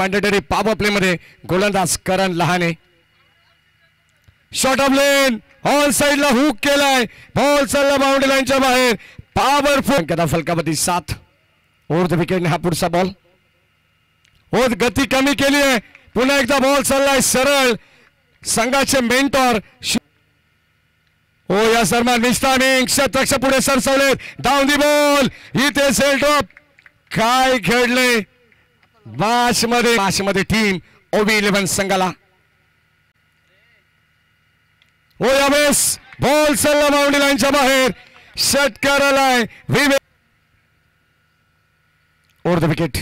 Mandatory power play मध्ये गोलंदाज करण लहाने. शॉट ऑफ लेन ऑन साइडला हुक केलाय. बॉल चालला बाउंड्री लाईनच्या बाहेर. पॉवरफुल कदा फलकावरती 7 ओव्हर द विकेट. हा पुढचा बॉल गती कमी केली आहे. पुन्हा एकदा बॉल चाललाय सरळ. संघाचे मेंटॉर या सन्मान निस्तानिंग क्षेत्ररक्षक पुढे सरसवले. Down the ball. इथे सेल ड्रॉप. काय खेळले बाश मध्ये टीम OB11 संघाला. यावेळेस बॉल चालला बाउंड्री लाईनच्या बाहेर. षटकार आलाय. Over the wicket.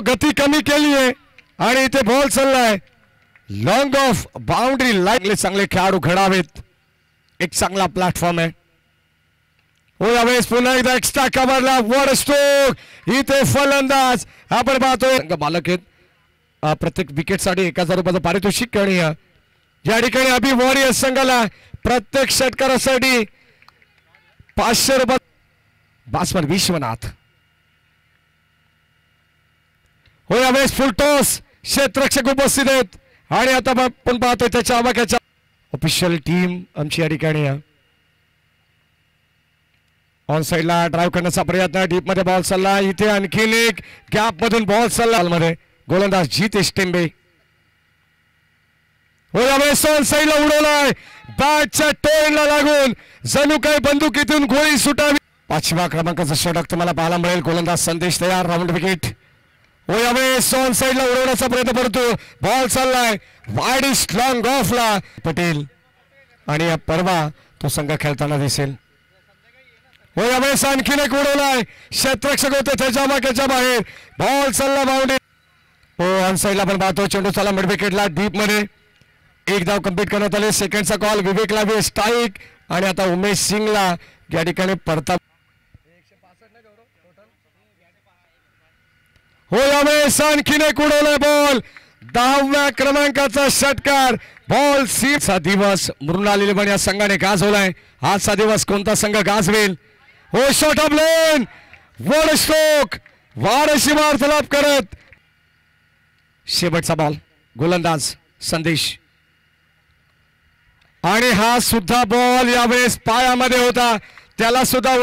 गती कमी केली आहे आणि इथे बॉल चाललाय लॉंग ऑफ बाउंड्री लाईन. चांगले खेळाडू घडावेत. एक चांगला प्लॅटफॉर्म आहे. यावेळेस पुन्हा एकदा एक्स्ट्रा कव्हरला वर स्ट्रोक. इथे फलंदाज आपण पाहतोय बालक आहेत. प्रत्येक विकेटसाठी 1000 रुपयाचं पारितोषिक. आणि या ठिकाणी अभि वॉरियर्स संघाला प्रत्येक षटकारासाठी 500 रुपये. बासमन विश्वनाथ. यावेळेस फुल टॉस. क्षेत्ररक्षक उपस्थित आहेत आणि आता आपण पाहतोय त्याच्या आवाक्याच्या ऑफिशियल टीम आमची या ठिकाणी. ऑन साइडला ड्राईव्ह करण्याचा प्रयत्न. डीप मध्ये बॉल चालला. इथे आणखीन एक गॅप मधून बॉल चालला मध्ये. गोलंदाज जितेश टेंबे. यावेळेस ऑन साइडला उडवलाय. बॅटच्या टोनला लागून जणू काही बंदुकीतून गोळी सुटावी. 5व्या क्रमांकाचा षटक तुम्हाला पाहायला मिळेल. गोलंदाज संदेश तयार. Round wicket. यावेळेस ऑन साइडला उडवण्याचा प्रयत्न करतो. बॉल चाललाय वाईड लॉंग ऑफला. पटेल आणि या परवा तो संघ खेळताना दिसेल. यावेळेस आणखीन एक उडवलाय. क्षेत्ररक्षक होते त्याच्या वाक्याच्या बाहेर. बॉल चालला बाउंड्री. ऑन साइडला आपण पाहतो चेंडू चालला मिड विकेटला. डीप मध्ये एक धाव कंप्लीट करण्यात आले. सेकंडचा कॉल. विवेकला बी स्ट्राईक आणि आता उमेश सिंगला या ठिकाणी परता. यावेळेस आणखीन एक उडवलाय बॉल. 10व्या क्रमांकाचा षटकार. बॉल सीचा दिवस मृणाली पण या संघाने गाजवलाय. आजचा दिवस कोणता संघ गाजवेल. शॉट ऑफ लेन वर स्ट्रोक. वारशी वार्तालाप करत शेवटचा बॉल. गोलंदाज संदेश. आणि हा सुद्धा बॉल यावेळेस पायामध्ये होता. त्याला सुद्धा